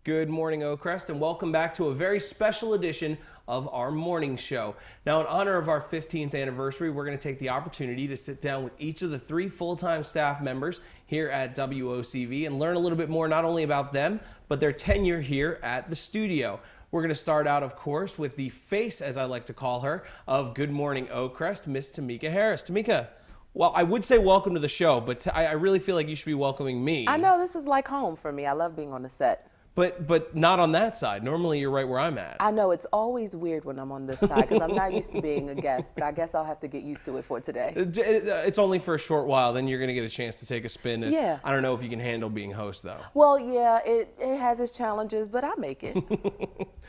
Good morning, Oakcrest, and welcome back to a very special edition of our morning show. Now, in honor of our 15th anniversary, we're going to take the opportunity to sit down with each of the 3 full-time staff members here at WOCV and learn a little bit more not only about them, but their tenure here at the studio. We're going to start out, of course, with the face, as I like to call her, of Good Morning Oakcrest, Miss Tameka Harris. Tameka, well, I would say welcome to the show, but I really feel like you should be welcoming me. I know, this is like home for me. I love being on the set. But not on that side. Normally you're right where I'm at. I know, it's always weird when I'm on this side because I'm not used to being a guest, but I guess I'll have to get used to it for today. It's only for a short while, then you're going to get a chance to take a spin. Yeah. I don't know if you can handle being host, though. Well, yeah, it has its challenges, but I make it.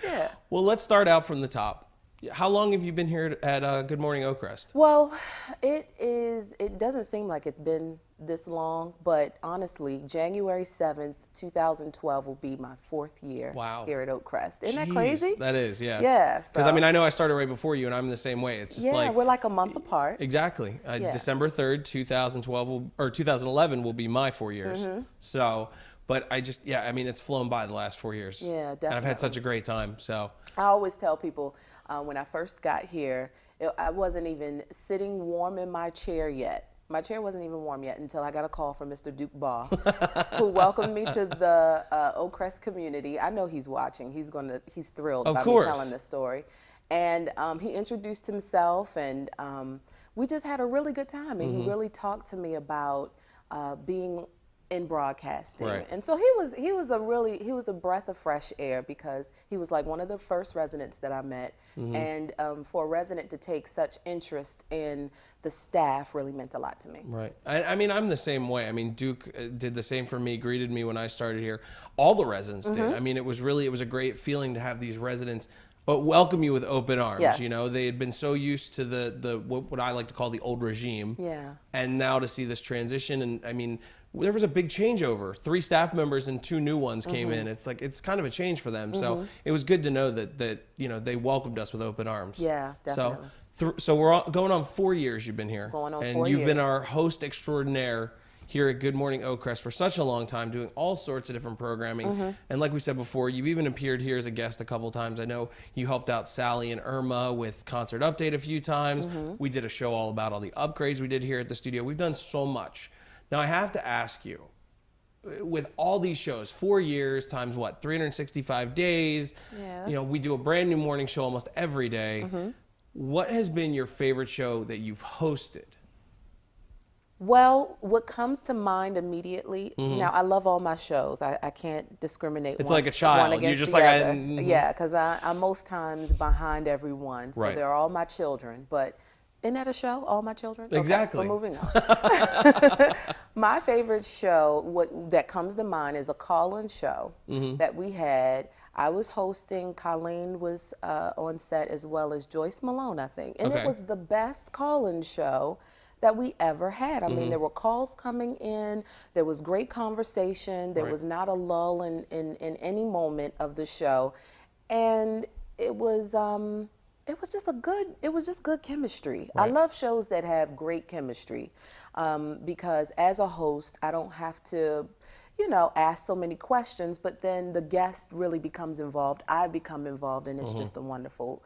Yeah. Well, let's start out from the top. How long have you been here at Good Morning Oakcrest? Well, it doesn't seem like it's been this long, but honestly, January 7th, 2012 will be my 4th year here at Oakcrest. Isn't that crazy? That is, yeah. Yeah. Because, I mean, I know I started right before you, and I'm the same way. It's just like... Yeah, we're like a month apart. Exactly. December 3rd, 2011 will be my 4 years. Mm-hmm. So... But I just, I mean, it's flown by the last 4 years. Yeah, definitely. And I've had such a great time, so. I always tell people when I first got here, I wasn't even sitting warm in my chair yet. My chair wasn't even warm yet until I got a call from Mr. Duke Baugh, who welcomed me to the Oakcrest community. I know he's watching. He's thrilled by me telling this story. And he introduced himself, and we just had a really good time. And he really talked to me about being in broadcasting. Right. And so he was a breath of fresh air because he was like one of the first residents that I met. And for a resident to take such interest in the staff really meant a lot to me. Right. I mean, I'm the same way. I mean, Duke did the same for me, greeted me when I started here. All the residents did. I mean, it was a great feeling to have these residents welcome you with open arms. Yes. You know, they had been so used to the what I like to call the old regime. Yeah. And now to see this transition, and I mean, there was a big changeover. 3 staff members and 2 new ones came in. It's like, it's kind of a change for them. So it was good to know that you know, they welcomed us with open arms. Yeah, definitely. So we're going on 4 years you've been here. Going on 4 years. And you've been our host extraordinaire here at Good Morning Oakcrest for such a long time, doing all sorts of different programming. And like we said before, you've even appeared here as a guest a couple times. I know you helped out Sally and Irma with Concert Update a few times. We did a show all about all the upgrades we did here at the studio. We've done so much. Now, I have to ask you, with all these shows, 4 years times what, 365 days, Yeah. you know, we do a brand new morning show almost every day. What has been your favorite show that you've hosted? Well, what comes to mind immediately, now I love all my shows. I can't discriminate. It's like a child. One against You're just the like, other. Yeah, because I'm most times behind everyone. So they're all my children. But isn't that a show, All My Children? Exactly. Okay, we're moving on. My favorite show that comes to mind is a call-in show that we had. I was hosting, Colleen was on set, as well as Joyce Malone, I think. And it was the best call-in show that we ever had. I mean, there were calls coming in, there was great conversation, there was not a lull in any moment of the show. And it was just good chemistry. I love shows that have great chemistry because as a host, I don't have to, you know, ask so many questions, but then the guest really becomes involved. I become involved, and it's just a wonderful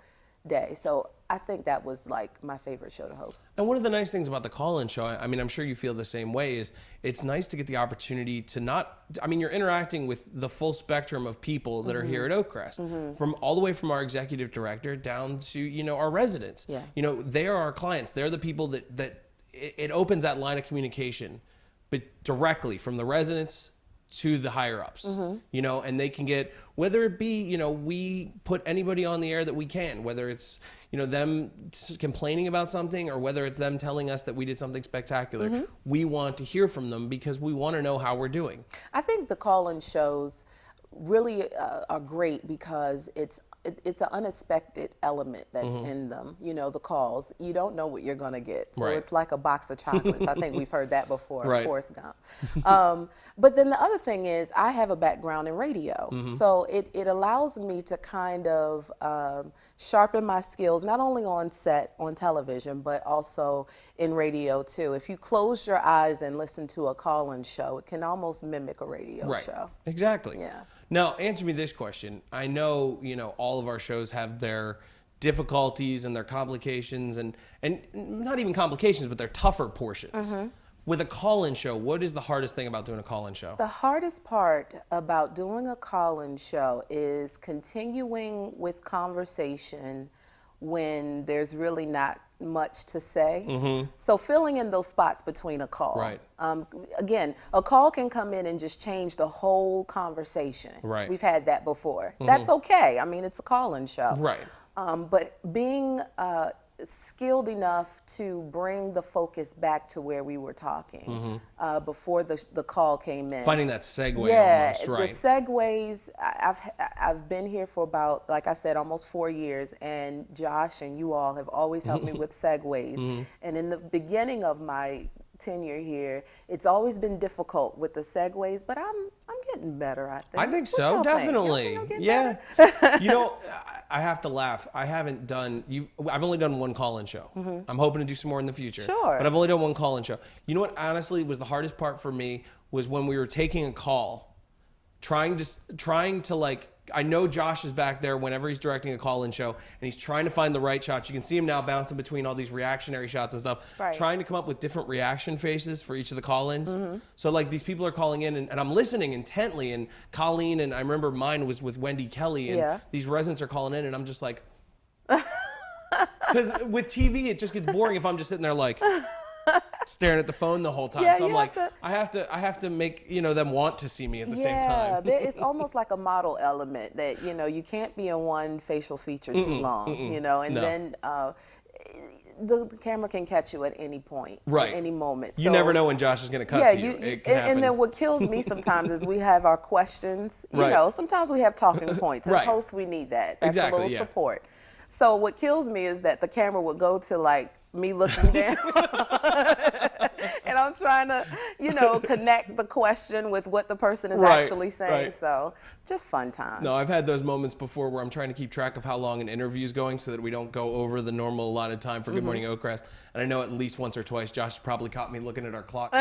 day. So I think that was like my favorite show to host. And one of the nice things about the call-in show, I mean, I'm sure you feel the same way, is it's nice to get the opportunity to I mean, you're interacting with the full spectrum of people that are here at Oakcrest, from all the way from our executive director down to, you know, our residents. Yeah. You know, they are our clients. They're the people that it opens that line of communication, but directly from the residents to the higher ups, you know, and they can get, whether it be, you know, we put anybody on the air that we can, whether it's, you know, them complaining about something or whether it's them telling us that we did something spectacular. We want to hear from them because we want to know how we're doing. I think the call-in shows really are great because it's an unexpected element that's in them. You know, the calls, you don't know what you're going to get. So it's like a box of chocolates. I think we've heard that before, Forrest Gump. But then the other thing is I have a background in radio. So it allows me to kind of sharpen my skills, not only on set, on television, but also in radio too. If you close your eyes and listen to a call-in show, it can almost mimic a radio show. Exactly. Yeah. Now, answer me this question. I know, all of our shows have their difficulties and their complications and not even complications, but their tougher portions. With a call-in show, what is the hardest thing about doing a call-in show? The hardest part about doing a call-in show is continuing with conversation when there's really not much to say. So filling in those spots between a call. Right. Again, a call can come in and just change the whole conversation. Right. We've had that before. That's okay. I mean, it's a call-in show. Right. But being skilled enough to bring the focus back to where we were talking before the call came in. Finding that segue almost, right. The segues, I've been here for about, like I said, almost 4 years, and Josh and you all have always helped me with segues. And in the beginning of my tenure here, it's always been difficult with the segues, but I'm getting better, I think. I think What so, y'all definitely. Think? Yeah. I have to laugh. I've only done one call-in show. I'm hoping to do some more in the future. Sure. But I've only done one call-in show. You know what, honestly, was the hardest part for me was when we were taking a call, trying to like, I know Josh is back there whenever he's directing a call-in show, and he's trying to find the right shots. You can see him now bouncing between all these reactionary shots and stuff, trying to come up with different reaction faces for each of the call-ins. So like these people are calling in, and I'm listening intently, and Colleen, and I remember mine was with Wendy Kelly, and these residents are calling in, and I'm just like, because with TV, it just gets boring if I'm just sitting there like, staring at the phone the whole time. So I'm like, I have to make them want to see me at the same time. Yeah, it's almost like a model element that you can't be in one facial feature too long, and then the camera can catch you at any point, at any moment. You never know when Josh is going to cut to you. And then what kills me sometimes is we have our questions. Sometimes we have talking points. As hosts, we need that. That's a little support. So what kills me is that the camera would go to like me looking down and I'm trying to, connect the question with what the person is actually saying. So just fun times. No, I've had those moments before where I'm trying to keep track of how long an interview is going so that we don't go over the normal allotted time for Good Morning Oakcrest. And I know at least once or twice, Josh probably caught me looking at our clock.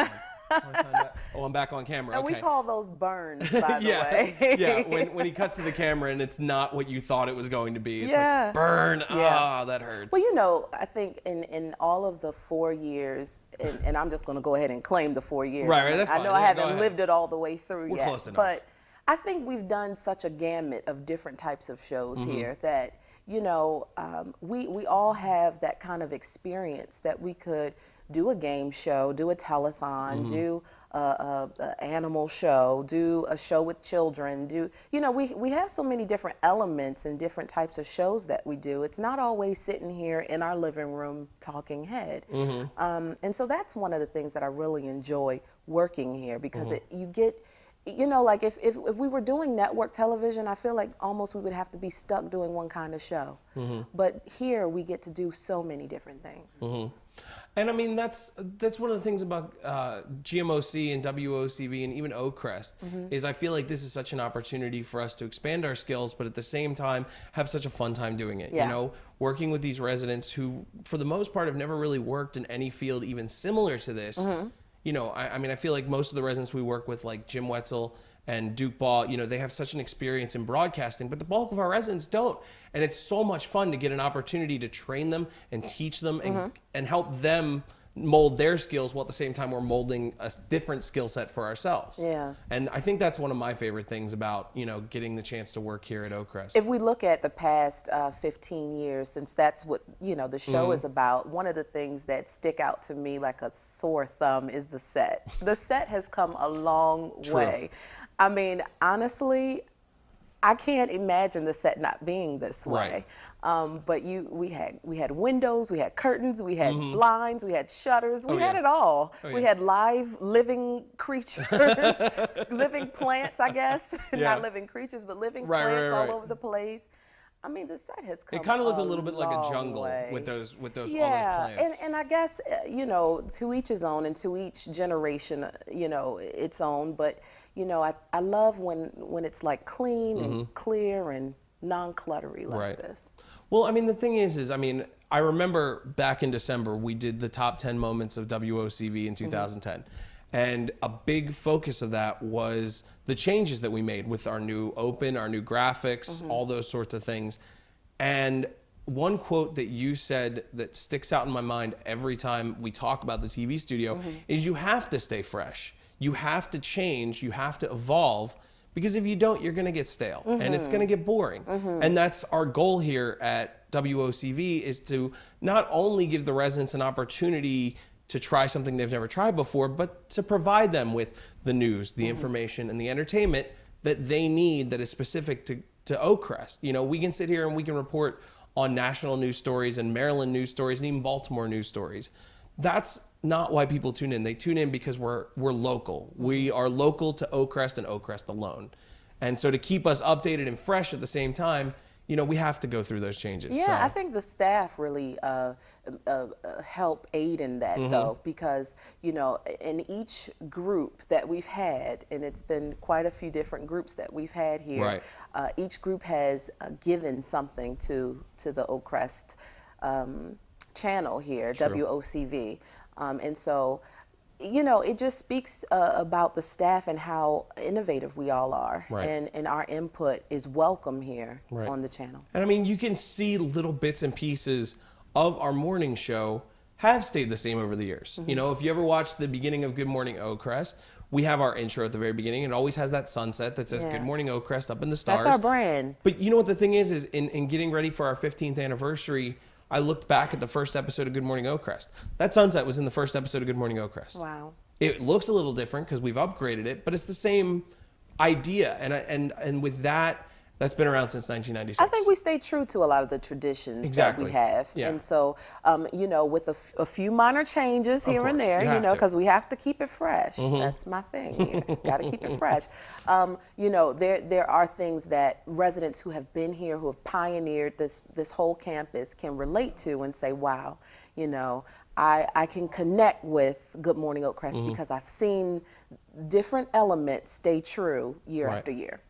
Oh, I'm back on camera. And okay. we call those burns, by the way. Yeah, when he cuts to the camera and it's not what you thought it was going to be. It's like, burn. Ah, that hurts. Well, I think in all of the 4 years, and I'm just going to go ahead and claim the 4 years. Right, that's fine. I know I haven't lived it all the way through We're yet. Close enough. But I think we've done such a gamut of different types of shows here that, we all have that kind of experience that we could do a game show, do a telethon, do a animal show, do a show with children, we have so many different elements and different types of shows that we do. It's not always sitting here in our living room talking head. And so that's one of the things that I really enjoy working here, because you get, like if we were doing network television, I feel like almost we would have to be stuck doing one kind of show. But here we get to do so many different things. And I mean, that's one of the things about GMOC and WOCV and even Oakcrest is I feel like this is such an opportunity for us to expand our skills, but at the same time have such a fun time doing it. Working with these residents who, for the most part, have never really worked in any field even similar to this. I mean, I feel like most of the residents we work with, like Jim Wetzel and Duke Ball, they have such an experience in broadcasting, but the bulk of our residents don't. And it's so much fun to get an opportunity to train them and teach them and help them mold their skills while at the same time we're molding a different skill set for ourselves. And I think that's one of my favorite things about, getting the chance to work here at Oakcrest. If we look at the past 15 years, since that's what, the show is about, one of the things that stick out to me like a sore thumb is the set. The set has come a long way. I mean, honestly, I can't imagine the set not being this way. But we had windows, we had curtains, we had blinds, we had shutters, we had it all. We had live living creatures, living plants, I guess, not living creatures, but living plants all over the place. I mean, the set has come. It kind of looked a little bit like a jungle with those all those plants. And I guess to each his own, and to each generation, its own. But I love when it's like clean and clear and non-cluttery like this. Well, I mean, the thing is, I remember back in December, we did the top 10 moments of WOCV in 2010. And a big focus of that was the changes that we made with our new open, our new graphics, all those sorts of things. And one quote that you said that sticks out in my mind every time we talk about the TV studio is you have to stay fresh. You have to change, you have to evolve, because if you don't, you're gonna get stale and it's gonna get boring. And that's our goal here at WOCV, is to not only give the residents an opportunity to try something they've never tried before, but to provide them with the news, the information, and the entertainment that they need that is specific to Oakcrest. You know, we can sit here and we can report on national news stories and Maryland news stories and even Baltimore news stories. That's not why people tune in. They tune in because we're local. We are local to Oakcrest and Oakcrest alone. And so to keep us updated and fresh at the same time, you know, we have to go through those changes. Yeah, so. I think the staff really help aid in that, though, because, you know, in each group that we've had, and it's been quite a few different groups that we've had here, each group has given something to the Oakcrest channel here, WOCV. And so, you know, it just speaks about the staff and how innovative we all are. And our input is welcome here on the channel. And I mean, you can see little bits and pieces of our morning show have stayed the same over the years. You know, if you ever watch the beginning of Good Morning Oakcrest, we have our intro at the very beginning. It always has that sunset that says Good Morning Oakcrest up in the stars. That's our brand. But you know what the thing is in getting ready for our 15th anniversary, I looked back at the first episode of Good Morning Oakcrest. That sunset was in the first episode of Good Morning Oakcrest. Wow. It looks a little different because we've upgraded it, but it's the same idea. And with that, that's been around since 1996. I think we stay true to a lot of the traditions that we have. And so, you know, with a few minor changes here and there, you know, because we have to keep it fresh. That's my thing. Got to keep it fresh. You know, there are things that residents who have been here, who have pioneered this whole campus, can relate to and say, wow, you know, I can connect with Good Morning Oakcrest because I've seen different elements stay true year after year.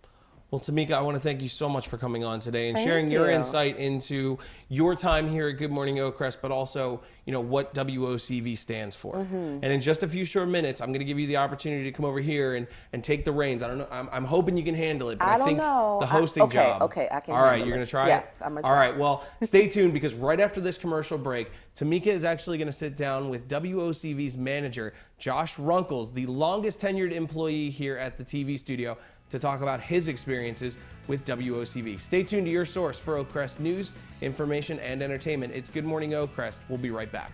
Well, Tameka, I want to thank you so much for coming on today and sharing your insight into your time here at Good Morning Oakcrest, but also, you know, what WOCV stands for. And in just a few short minutes, I'm going to give you the opportunity to come over here and take the reins. I don't know. I'm hoping you can handle it, but I think the hosting job. Okay, I can. All right, you're going to try it? Yes, I'm going to try. All right, well, stay tuned, because right after this commercial break, Tameka is actually going to sit down with WOCV's manager, Josh Runkles, the longest tenured employee here at the TV studio, to talk about his experiences with WOCV. Stay tuned to your source for Oakcrest news, information, and entertainment. It's Good Morning Oakcrest. We'll be right back.